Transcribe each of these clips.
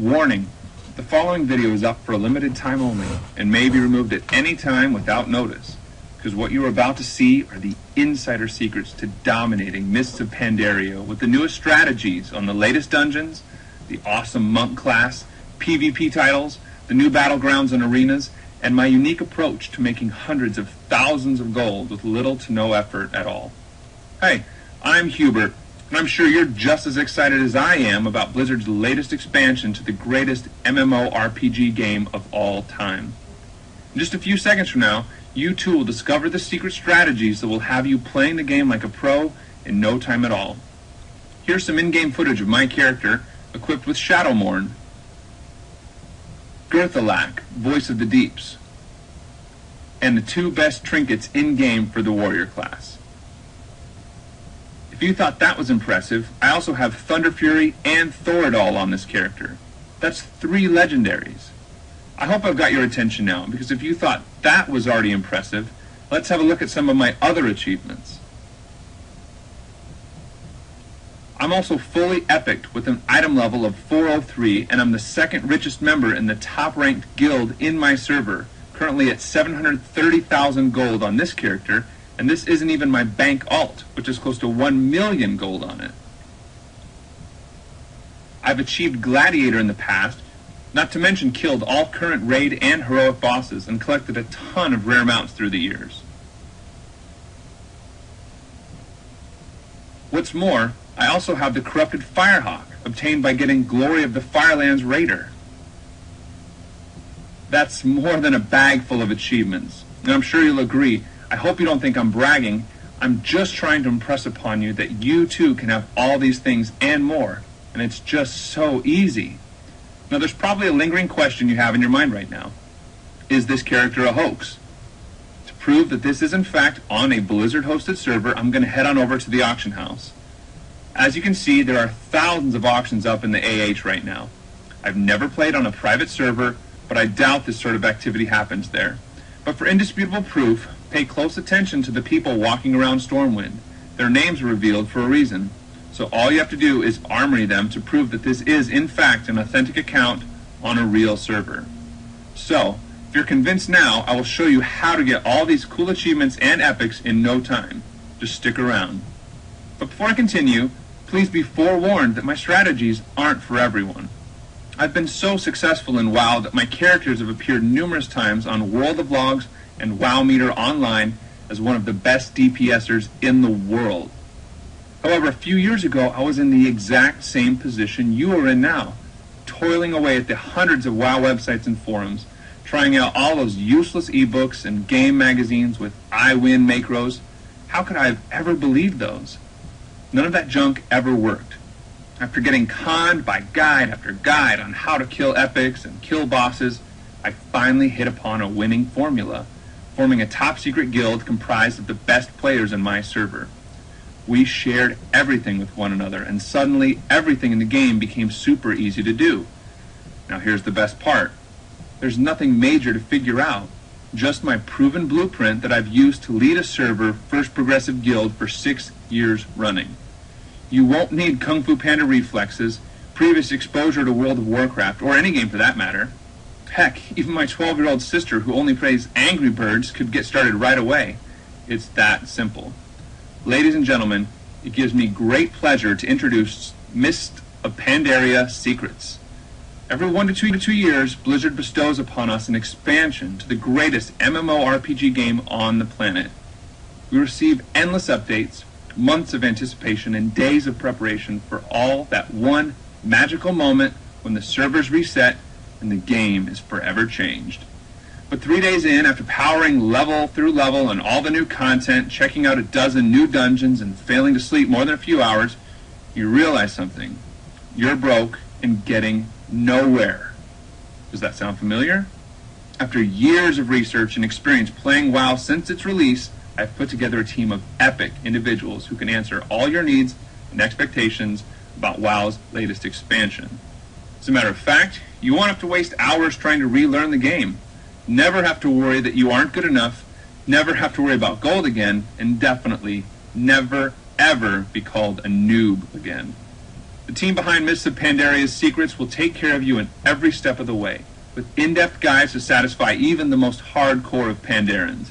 Warning, the following video is up for a limited time only and may be removed at any time without notice, because what you are about to see are the insider secrets to dominating Mists of Pandaria with the newest strategies on the latest dungeons, the awesome monk class, PvP titles, the new battlegrounds and arenas, and my unique approach to making hundreds of thousands of gold with little to no effort at all. Hey, I'm Hubert, and I'm sure you're just as excited as I am about Blizzard's latest expansion to the greatest MMORPG game of all time. In just a few seconds from now, you too will discover the secret strategies that will have you playing the game like a pro in no time at all. Here's some in-game footage of my character, equipped with Shadowmourne, Girthalak, Voice of the Deeps, and the two best trinkets in-game for the warrior class. If you thought that was impressive, I also have Thunder Fury and Thoradol on this character. That's 3 legendaries. I hope I've got your attention now, because if you thought that was already impressive, let's have a look at some of my other achievements. I'm also fully epicked with an item level of 403, and I'm the second richest member in the top-ranked guild in my server, currently at 730,000 gold on this character, and this isn't even my bank alt, which is close to 1 million gold on it. I've achieved Gladiator in the past, not to mention killed all current raid and heroic bosses, and collected a ton of rare mounts through the years. What's more, I also have the Corrupted Firehawk, obtained by getting Glory of the Firelands Raider. That's more than a bag full of achievements, and I'm sure you'll agree. I hope you don't think I'm bragging. I'm just trying to impress upon you that you too can have all these things and more, and it's just so easy. Now there's probably a lingering question you have in your mind right now. Is this character a hoax? To prove that this is in fact on a Blizzard-hosted server, I'm going to head on over to the auction house. As you can see, there are thousands of auctions up in the AH right now. I've never played on a private server, but I doubt this sort of activity happens there. But for indisputable proof, pay close attention to the people walking around Stormwind. Their names are revealed for a reason. So all you have to do is armory them to prove that this is in fact an authentic account on a real server. So, if you're convinced now, I will show you how to get all these cool achievements and epics in no time. Just stick around. But before I continue, please be forewarned that my strategies aren't for everyone. I've been so successful in WoW that my characters have appeared numerous times on World of Logs and WoW Meter Online as one of the best DPSers in the world. However, a few years ago, I was in the exact same position you are in now, toiling away at the hundreds of WoW websites and forums, trying out all those useless ebooks and game magazines with I win macros. How could I have ever believed those? None of that junk ever worked. After getting conned by guide after guide on how to kill epics and kill bosses, I finally hit upon a winning formula, forming a top-secret guild comprised of the best players in my server. We shared everything with one another, and suddenly everything in the game became super easy to do. Now here's the best part. There's nothing major to figure out, just my proven blueprint that I've used to lead a server first progressive guild for 6 years running. You won't need Kung Fu Panda reflexes, previous exposure to World of Warcraft, or any game for that matter. Heck, even my 12-year-old sister who only plays Angry Birds could get started right away. It's that simple. Ladies and gentlemen, it gives me great pleasure to introduce Mists of Pandaria Secrets. Every 1 to 2 years, Blizzard bestows upon us an expansion to the greatest MMORPG game on the planet. We receive endless updates, months of anticipation, and days of preparation for all that one magical moment when the servers reset and the game is forever changed. But 3 days in, after powering level through level on all the new content, checking out a dozen new dungeons, and failing to sleep more than a few hours, you realize something. You're broke and getting nowhere. Does that sound familiar? After years of research and experience playing WoW since its release, I've put together a team of epic individuals who can answer all your needs and expectations about WoW's latest expansion. As a matter of fact, you won't have to waste hours trying to relearn the game. Never have to worry that you aren't good enough, never have to worry about gold again, and definitely never, ever be called a noob again. The The team behind Mists of Pandaria Secrets will take care of you in every step of the way, with in-depth guides to satisfy even the most hardcore of Pandarians.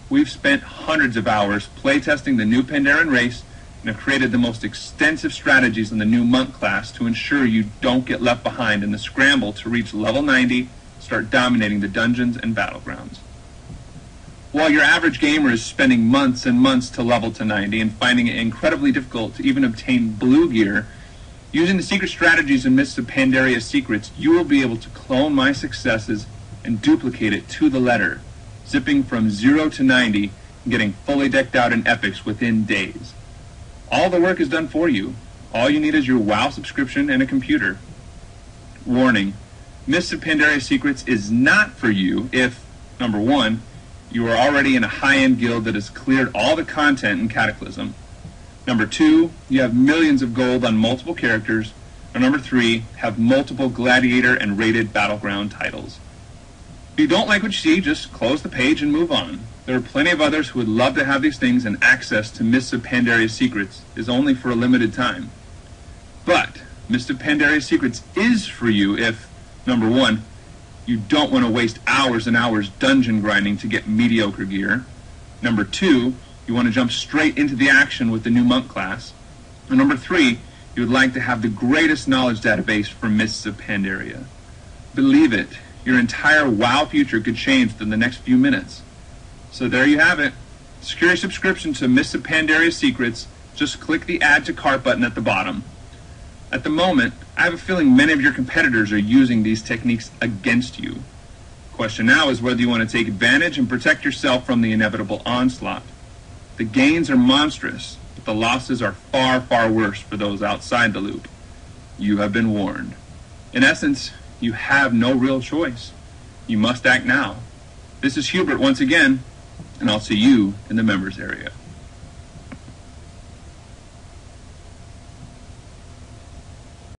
We've spent hundreds of hours playtesting the new Pandaren race and have created the most extensive strategies in the new monk class to ensure you don't get left behind in the scramble to reach level 90, start dominating the dungeons and battlegrounds. While your average gamer is spending months and months to level to 90 and finding it incredibly difficult to even obtain blue gear, using the secret strategies in Mists of Pandaria Secrets, you will be able to clone my successes and duplicate it to the letter, zipping from 0 to 90 and getting fully decked out in epics within days. All the work is done for you. All you need is your WoW subscription and a computer. Warning: Mists of Pandaria Secrets is not for you if, number 1, you are already in a high-end guild that has cleared all the content in Cataclysm. Number 2, you have millions of gold on multiple characters. Or number 3, have multiple gladiator and rated battleground titles. If you don't like what you see, just close the page and move on. There are plenty of others who would love to have these things, and access to Mists of Pandaria Secrets is only for a limited time. But Mists of Pandaria Secrets is for you if, number 1, you don't want to waste hours and hours dungeon grinding to get mediocre gear. Number 2, you want to jump straight into the action with the new monk class. And number 3, you would like to have the greatest knowledge database for Mists of Pandaria. Believe it, your entire WoW future could change within the next few minutes. So there you have it. Secure your subscription to Mists of Pandaria Secrets. Just click the Add to Cart button at the bottom. At the moment, I have a feeling many of your competitors are using these techniques against you. The question now is whether you want to take advantage and protect yourself from the inevitable onslaught. The gains are monstrous, but the losses are far, far worse for those outside the loop. You have been warned. In essence, you have no real choice. You must act now. This is Hubert once again, and I'll see you in the members area.